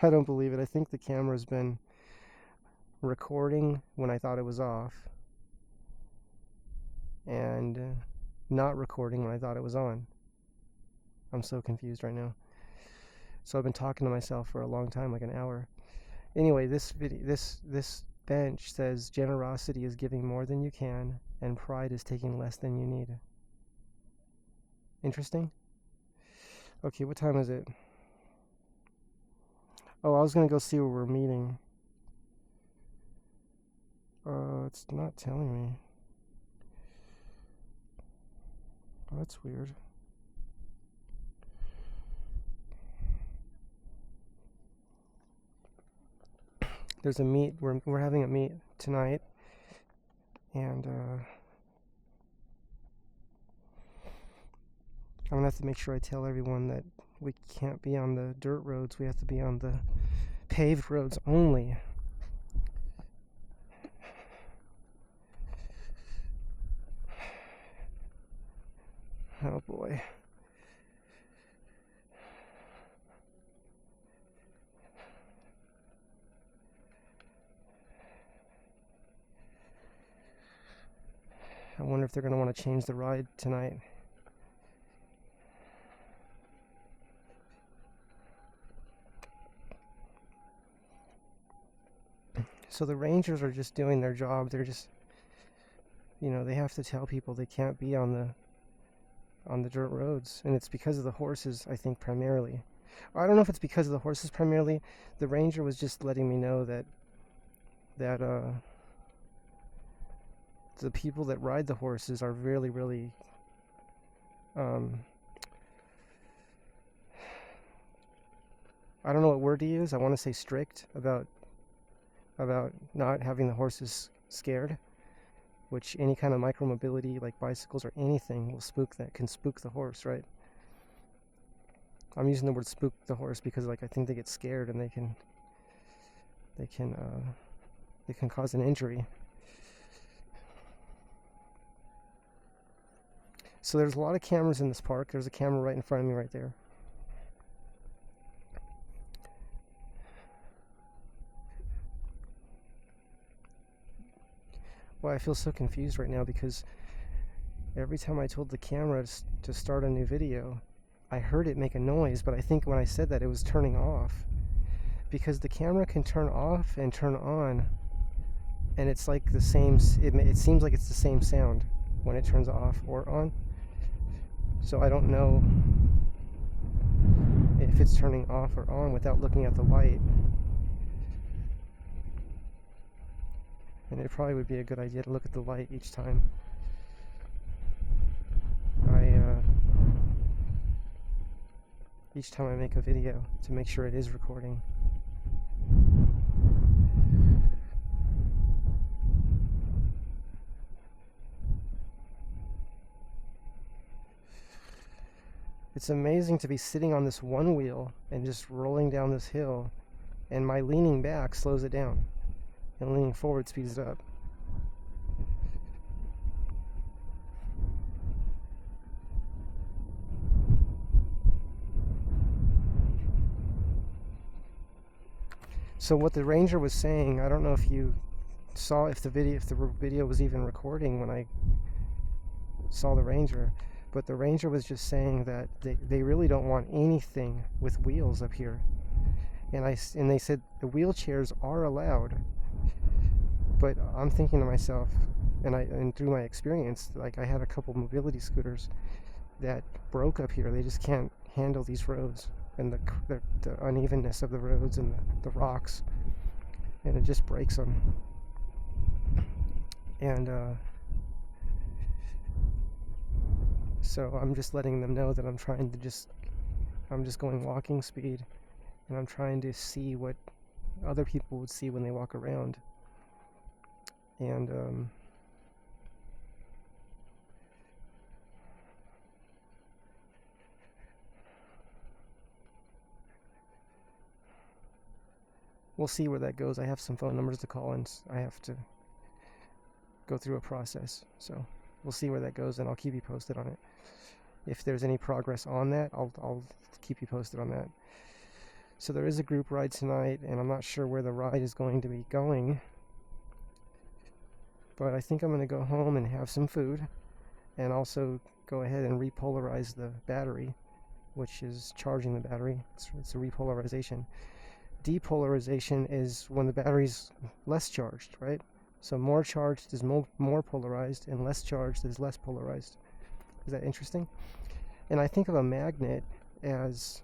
I don't believe it. I think the camera's been recording when I thought it was off, and not recording when I thought it was on. I'm so confused right now. So I've been talking to myself for a long time, like an hour. Anyway, this bench says generosity is giving more than you can, and pride is taking less than you need. Interesting. Okay, what time is it? Oh, I was gonna go see where we're meeting. It's not telling me. Oh, that's weird. There's a meet. We're having a meet tonight, and I'm gonna have to make sure I tell everyone that we can't be on the dirt roads. We have to be on the paved roads only. Oh boy. I wonder if they're going to want to change the ride tonight. So the rangers are just doing their job. They're just, they have to tell people they can't be on the dirt roads, and it's because of the horses, I think, primarily. I don't know if it's because of the horses primarily. The ranger was just letting me know that the people that ride the horses are really, really I don't know what word to use. I want to say strict about not having the horses scared, which any kind of micromobility like bicycles or anything can spook the horse, right? I'm using the word spook the horse because I think they get scared and they can cause an injury. So there's a lot of cameras in this park. There's a camera right in front of me right there. Well, I feel so confused right now because every time I told the camera to start a new video, I heard it make a noise, but I think when I said that it was turning off, because the camera can turn off and turn on, and it's like the same, it seems like it's the same sound when it turns off or on. So I don't know if it's turning off or on without looking at the light. And it probably would be a good idea to look at the light each time I make a video to make sure it is recording. It's amazing to be sitting on this one wheel and just rolling down this hill, and my leaning back slows it down, and leaning forward speeds it up. So what the ranger was saying, I don't know if you saw if the video was even recording when I saw the ranger, but the ranger was just saying that they really don't want anything with wheels up here. And they said the wheelchairs are allowed, but I'm thinking to myself, and through my experience, like I had a couple mobility scooters that broke up here. They just can't handle these roads and the unevenness of the roads and the rocks, and it just breaks them. And so I'm just letting them know that I'm just going walking speed, and I'm trying to see what other people would see when they walk around. And we'll see where that goes. I have some phone numbers to call, and I have to go through a process. So we'll see where that goes, and I'll keep you posted on it. If there's any progress on that, I'll keep you posted on that. So there is a group ride tonight, and I'm not sure where the ride is going to be going. But I think I'm going to go home and have some food, and also go ahead and repolarize the battery, which is charging the battery. It's a repolarization. Depolarization is when the battery's less charged, right? So more charged is more polarized, and less charged is less polarized. Is that interesting? And I think of a magnet as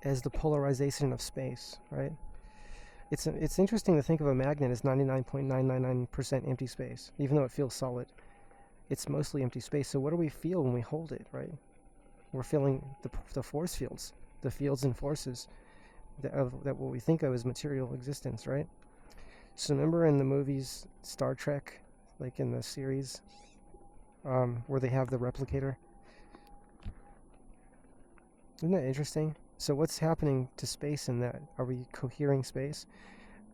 the polarization of space, right? It's interesting to think of a magnet as 99.999% empty space, even though it feels solid. It's mostly empty space. So what do we feel when we hold it, right? We're feeling the force fields, the fields and forces that what we think of as material existence, right? So remember in the movies Star Trek, like in the series, where they have the replicator? Isn't that interesting? So what's happening to space in that? Are we cohering space?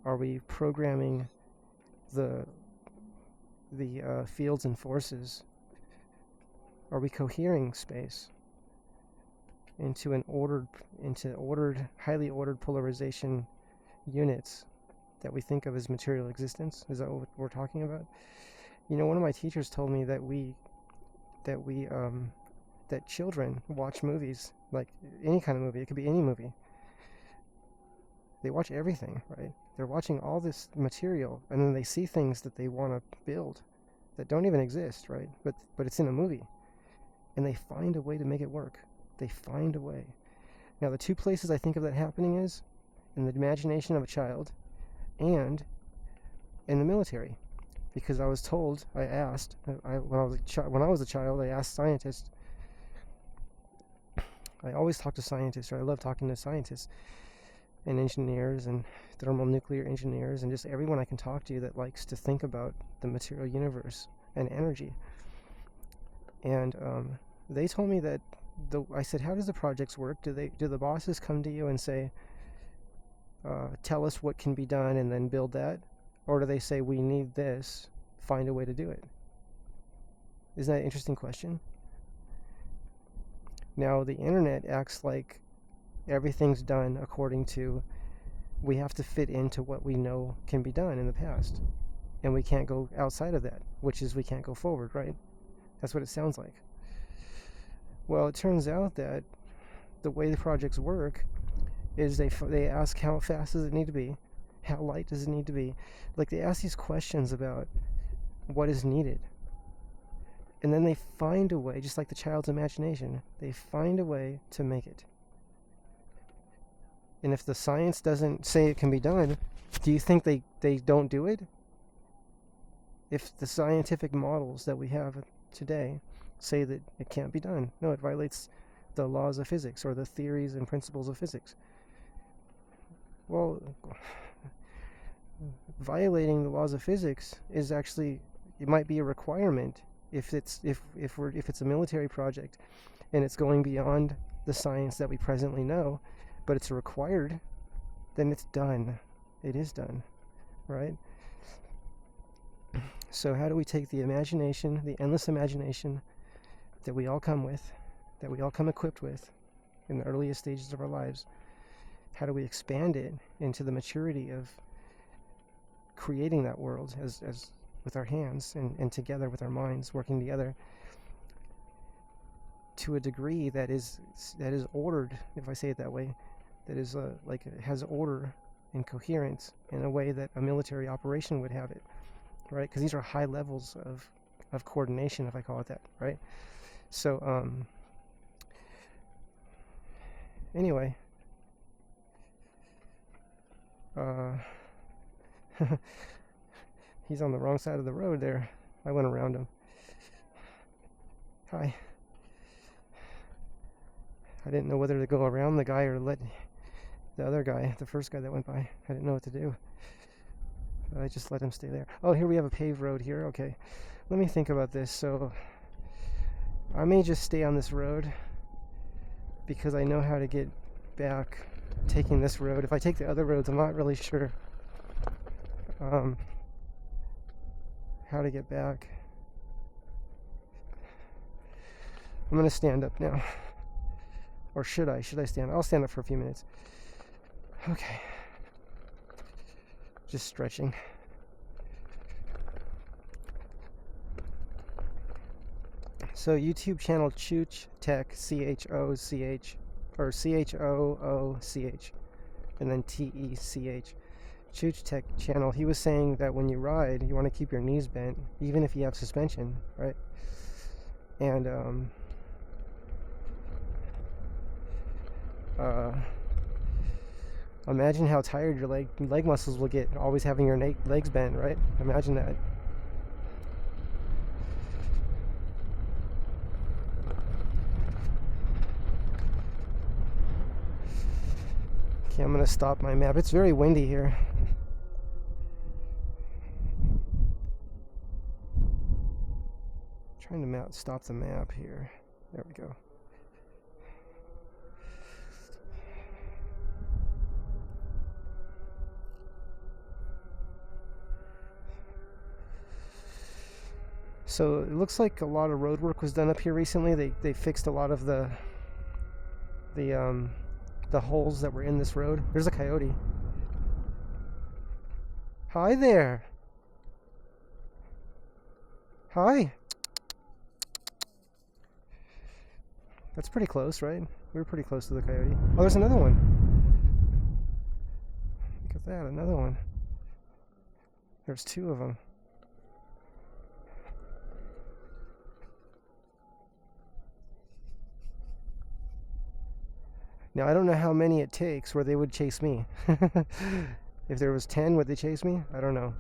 Are we programming the fields and forces? Are we cohering space into ordered, highly ordered polarization units that we think of as material existence? Is that what we're talking about? You know, one of my teachers told me that children watch movies, like any kind of movie. It could be any movie. They watch everything, right? They're watching all this material, and then they see things that they want to build that don't even exist, right? But it's in a movie, and they find a way to make it work. They find a way. Now, the two places I think of that happening is in the imagination of a child and in the military. Because I was told, when I was a child, I asked scientists. I always talk to scientists, or I love talking to scientists and engineers and thermonuclear engineers and just everyone I can talk to that likes to think about the material universe and energy. And they told me that I said, how does the projects work? Do the bosses come to you and say, tell us what can be done and then build that? Or do they say, we need this, find a way to do it? Isn't that an interesting question? Now, the internet acts like everything's done according to, we have to fit into what we know can be done in the past. And we can't go outside of that, which is we can't go forward, right? That's what it sounds like. Well, it turns out that the way the projects work is they ask, how fast does it need to be? How light does it need to be? Like, they ask these questions about what is needed. And then they find a way, just like the child's imagination, they find a way to make it. And if the science doesn't say it can be done, do you think they don't do it? If the scientific models that we have today say that it can't be done, no, it violates the laws of physics or the theories and principles of physics. Well, violating the laws of physics is actually, it might be a requirement if it's a military project and it's going beyond the science that we presently know, but it's required, then it's done. It is done, right? So how do we take the imagination, the endless imagination that we all come with, that we all come equipped with in the earliest stages of our lives, how do we expand it into the maturity of creating that world as with our hands and together with our minds, working together to a degree that is ordered, if I say it that way, that is like it has order and coherence in a way that a military operation would have it, right? Because these are high levels of coordination, if I call it that, right? So anyway, he's on the wrong side of the road there. I went around him. Hi. I didn't know whether to go around the guy or let the other guy, the first guy that went by. I didn't know what to do. But I just let him stay there. Oh, here we have a paved road here. Okay. Let me think about this. So I may just stay on this road because I know how to get back taking this road. If I take the other roads, I'm not really sure how to get back. I'm going to stand up now. Or should I? Should I stand? I'll stand up for a few minutes. Okay. Just stretching. So YouTube channel Chooch Tech, CHOCH, or CHOOCH, and then TECH. Chooch Tech channel, he was saying that when you ride, you want to keep your knees bent, even if you have suspension, right? And imagine how tired your leg muscles will get always having your legs bent, right? Imagine that. Okay, I'm gonna stop my map. It's very windy here. Trying to stop the map here. There we go. So it looks like a lot of road work was done up here recently. They fixed a lot of the holes that were in this road. There's a coyote. Hi there. Hi. That's pretty close, right? We were pretty close to the coyote. Oh, there's another one. Look at that, another one. There's two of them. Now, I don't know how many it takes where they would chase me. If there was 10, would they chase me? I don't know.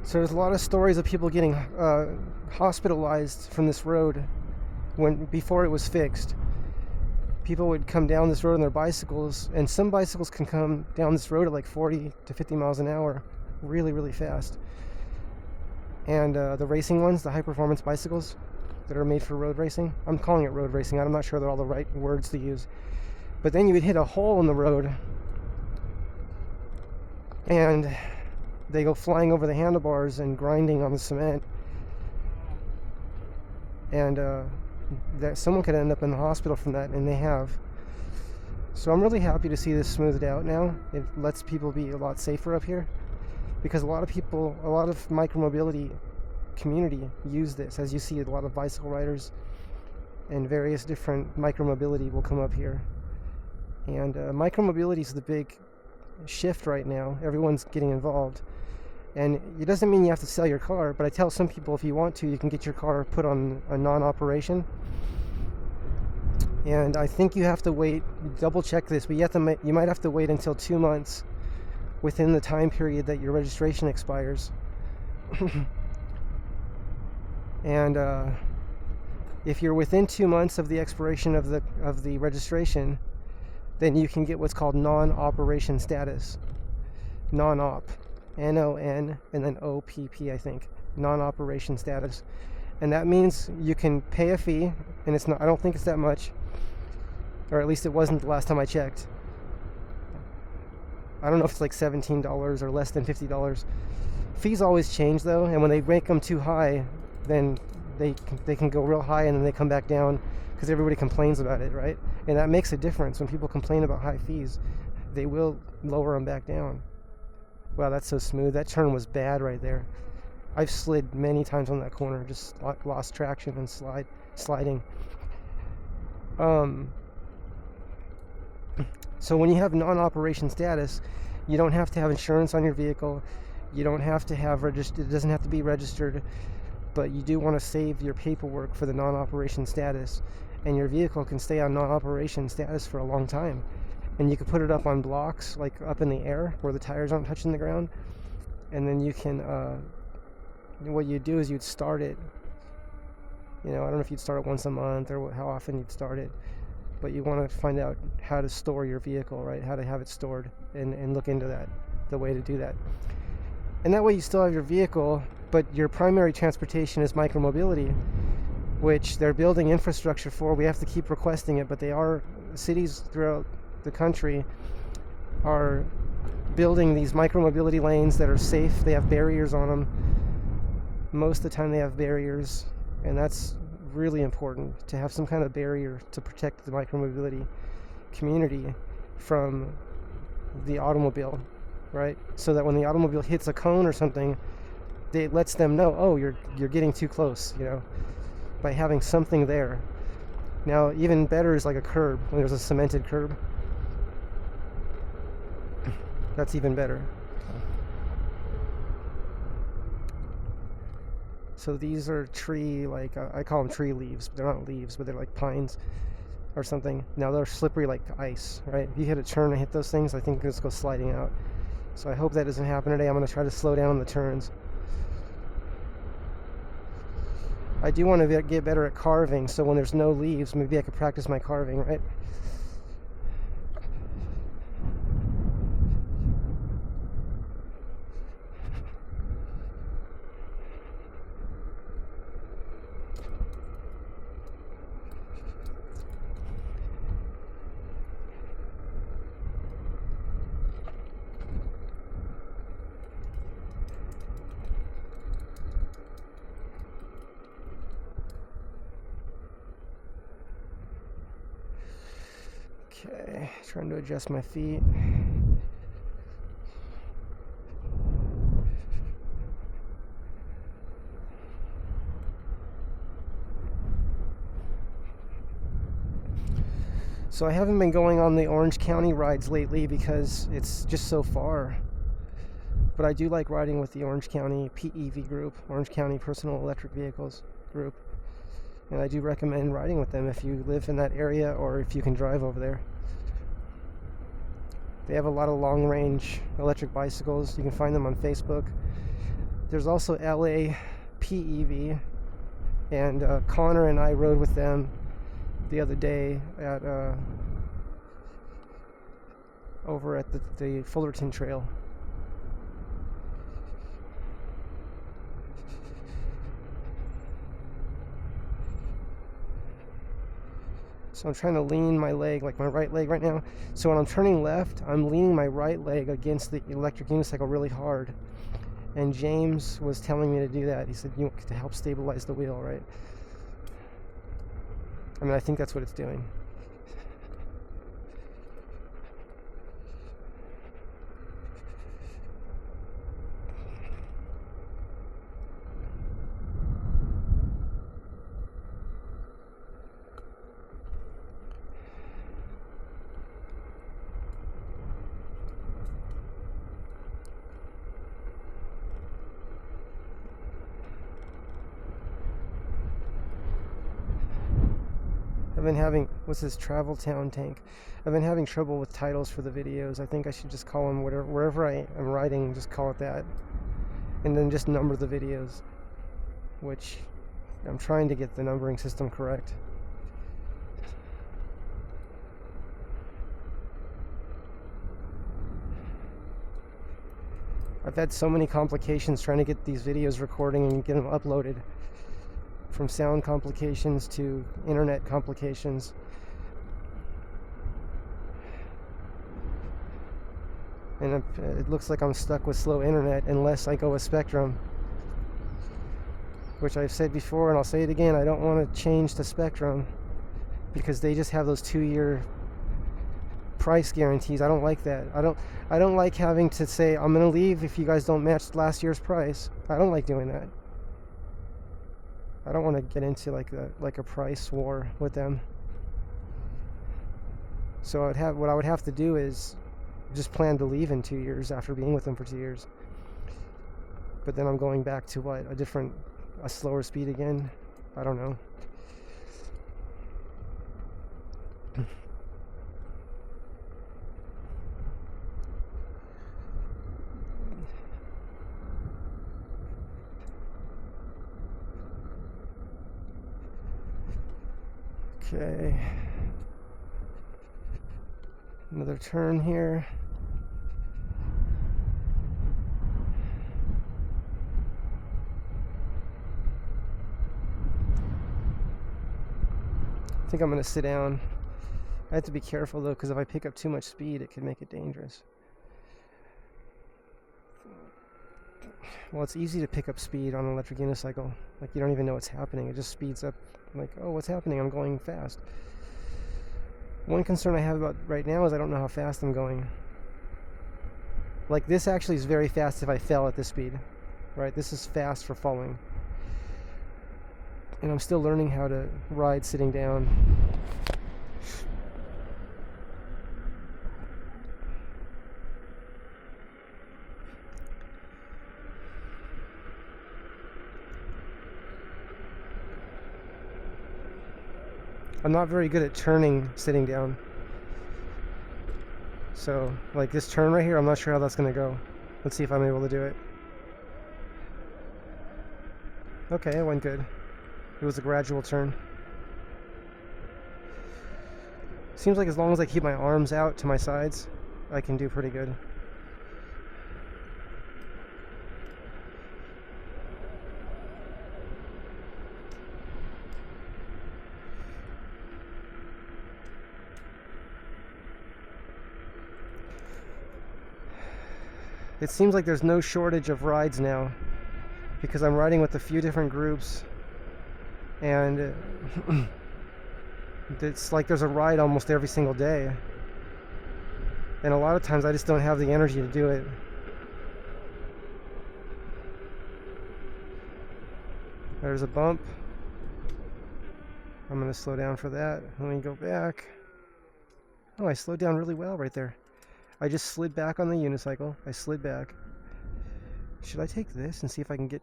So there's a lot of stories of people getting hospitalized from this road before it was fixed. People would come down this road on their bicycles, and some bicycles can come down this road at like 40 to 50 miles an hour, really, really fast. And the racing ones, the high-performance bicycles that are made for road racing, I'm calling it road racing, I'm not sure they're all the right words to use. But then you would hit a hole in the road, and they go flying over the handlebars and grinding on the cement, and that someone could end up in the hospital from that, and they have. So I'm really happy to see this smoothed out now. It lets people be a lot safer up here, because a lot of micromobility community use this. As you see, a lot of bicycle riders and various different micromobility will come up here, and micromobility is the big shift right now. Everyone's getting involved. And it doesn't mean you have to sell your car, but I tell some people if you want to, you can get your car put on a non-operation. And I think you have to wait, double check this, but you might have to wait until 2 months within the time period that your registration expires. And if you're within 2 months of the expiration of the registration, then you can get what's called non-operation status. Non-op. NON and then OPP, I think. Non-operation status. And that means you can pay a fee, and I don't think it's that much, or at least it wasn't the last time I checked. I don't know if it's like $17 or less than $50. Fees always change though, and when they make them too high, then they can go real high and then they come back down because everybody complains about it, right? And that makes a difference. When people complain about high fees, they will lower them back down. Wow, that's so smooth. That turn was bad right there. I've slid many times on that corner, just lost traction and sliding. So when you have non-operation status, you don't have to have insurance on your vehicle. You don't have to have it doesn't have to be registered. but you do want to save your paperwork for the non-operation status, and your vehicle can stay on non-operation status for a long time. And you can put it up on blocks, like up in the air where the tires aren't touching the ground, and then you can what you'd do is you'd start it, I don't know if you'd start it once a month or how often you'd start it, but you want to find out how to store your vehicle, right? How to have it stored, and look into that, the way to do that. And that way you still have your vehicle, but your primary transportation is micromobility, which they're building infrastructure for. We have to keep requesting it, but cities throughout the country are building these micromobility lanes that are safe. They have barriers on them. Most of the time they have barriers, and that's really important, to have some kind of barrier to protect the micromobility community from the automobile, right? So that when the automobile hits a cone or something, it lets them know, oh, you're getting too close, by having something there. Now, even better is like a curb, when there's a cemented curb. That's even better. So these are tree, I call them tree leaves. They're not leaves, but they're like pines or something. Now they're slippery like ice, right? If you hit a turn and hit those things, I think it's go sliding out. So I hope that doesn't happen today. I'm going to try to slow down the turns. I do want to get better at carving, so when there's no leaves, maybe I could practice my carving, right? Okay, trying to adjust my feet. So I haven't been going on the Orange County rides lately because it's just so far. But I do like riding with the Orange County PEV group, Orange County Personal Electric Vehicles group. And I do recommend riding with them if you live in that area or if you can drive over there. They have a lot of long-range electric bicycles. You can find them on Facebook. There's also LA PEV, and Connor and I rode with them the other day at over at the Fullerton Trail. So I'm trying to lean my leg, like my right leg right now. So when I'm turning left, I'm leaning my right leg against the electric unicycle really hard. And James was telling me to do that. He said, to help stabilize the wheel, right? I mean, I think that's what it's doing. I've been having, what's this, Travel Town Tank? I've been having trouble with titles for the videos. I think I should just call them wherever I am riding, just call it that. And then just number the videos, which I'm trying to get the numbering system correct. I've had so many complications trying to get these videos recording and get them uploaded. From sound complications to internet complications. And it looks like I'm stuck with slow internet unless I go with Spectrum. Which I've said before and I'll say it again, I don't want to change to Spectrum because they just have those 2-year price guarantees. I don't like that. I don't like having to say I'm going to leave if you guys don't match last year's price. I don't like doing that. I don't want to get into like a price war with them. So what I would have to do is just plan to leave in 2 years after being with them for 2 years. But then I'm going back to a different a slower speed again. I don't know. Okay. Another turn here. I think I'm going to sit down. I have to be careful though, because if I pick up too much speed, it could make it dangerous. Well, it's easy to pick up speed on an electric unicycle. Like, you don't even know what's happening. It just speeds up. Like, oh, what's happening? I'm going fast. One concern I have about right now is I don't know how fast I'm going. Like, this actually is very fast if I fell at this speed. Right? This is fast for falling. And I'm still learning how to ride sitting down. I'm not very good at turning sitting down. So, like this turn right here, I'm not sure how that's going to go. Let's see if I'm able to do it. Okay, it went good. It was a gradual turn. Seems like as long as I keep my arms out to my sides, I can do pretty good. It seems like there's no shortage of rides now, because I'm riding with a few different groups, and it's like there's a ride almost every single day, and a lot of times I just don't have the energy to do it. There's a bump. I'm going to slow down for that. Let me go back. Oh, I slowed down really well right there. I just slid back on the unicycle. I slid back. Should I take this and see if I can get...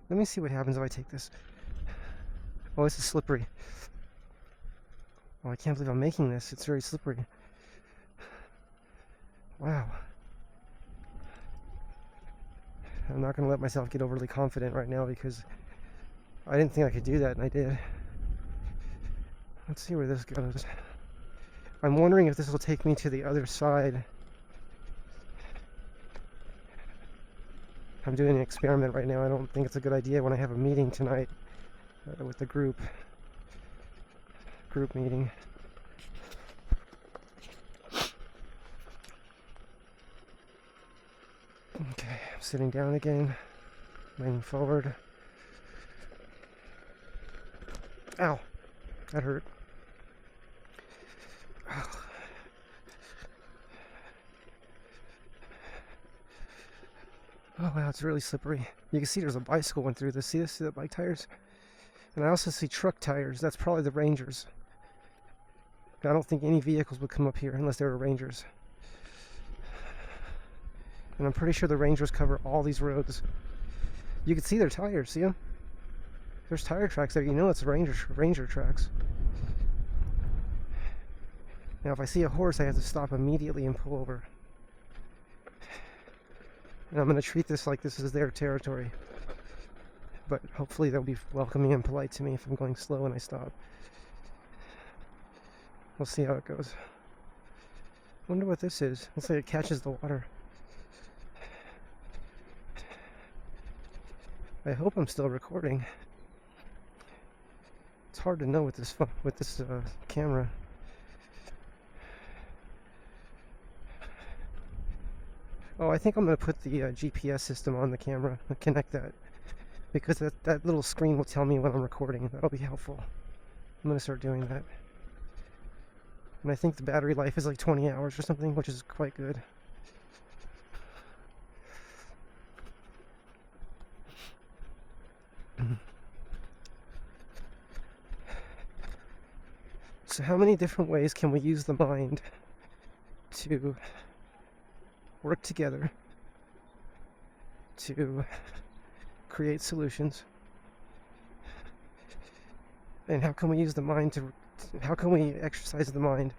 Let me see what happens if I take this. Oh, this is slippery. Oh, I can't believe I'm making this. It's very slippery. Wow. I'm not going to let myself get overly confident right now because I didn't think I could do that, and I did. Let's see where this goes. I'm wondering if this will take me to the other side. I'm doing an experiment right now. I don't think it's a good idea when I have a meeting tonight with the group meeting. Okay, I'm sitting down again, leaning forward. Ow, that hurt. Ow. Oh wow, it's really slippery. You can see there's a bicycle went through this. See this? See the bike tires? And I also see truck tires. That's probably the Rangers. I don't think any vehicles would come up here unless they were Rangers. And I'm pretty sure the Rangers cover all these roads. You can see their tires, see them? There's tire tracks there. You know it's Ranger tracks. Now if I see a horse, I have to stop immediately and pull over. And I'm going to treat this like this is their territory. But hopefully they'll be welcoming and polite to me if I'm going slow when I stop. We'll see how it goes. Wonder what this is. Looks like it catches the water. I hope I'm still recording. It's hard to know with this camera. Oh, I think I'm going to put the GPS system on the camera and connect that, because that little screen will tell me when I'm recording. That'll be helpful. I'm going to start doing that. And I think the battery life is like 20 hours or something, which is quite good. So how many different ways can we use the mind to work together to create solutions And how can we use the mind how can we exercise the mind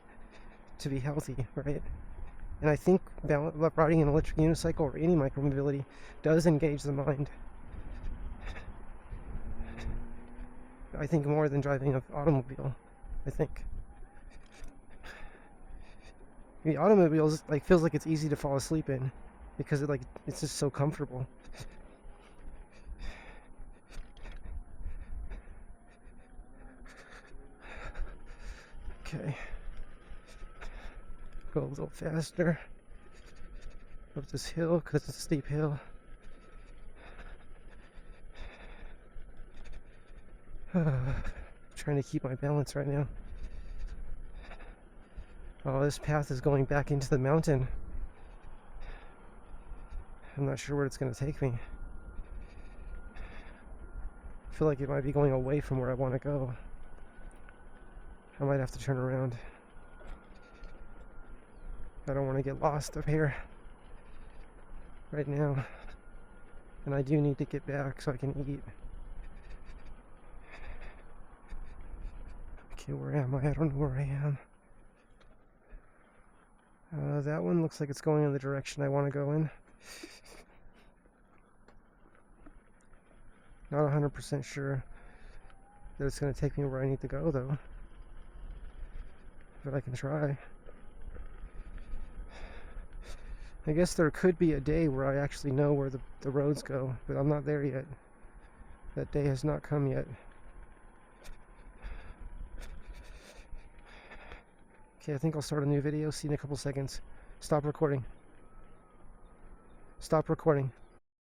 to be healthy, right? And I think riding an electric unicycle or any micromobility does engage the mind. I think more than driving an automobile. I think the automobile feels like it's easy to fall asleep in because it's just so comfortable. Okay, go a little faster up this hill because it's a steep hill. Trying to keep my balance right now. Oh, this path is going back into the mountain. I'm not sure where it's going to take me. I feel like it might be going away from where I want to go. I might have to turn around. I don't want to get lost up here right now. And I do need to get back so I can eat. Okay, where am I? I don't know where I am. That one looks like it's going in the direction I want to go in. Not 100% sure that it's going to take me where I need to go, though. But I can try. I guess there could be a day where I actually know where the roads go, but I'm not there yet. That day has not come yet. Okay, I think I'll start a new video. See you in a couple seconds. Stop recording. Stop recording.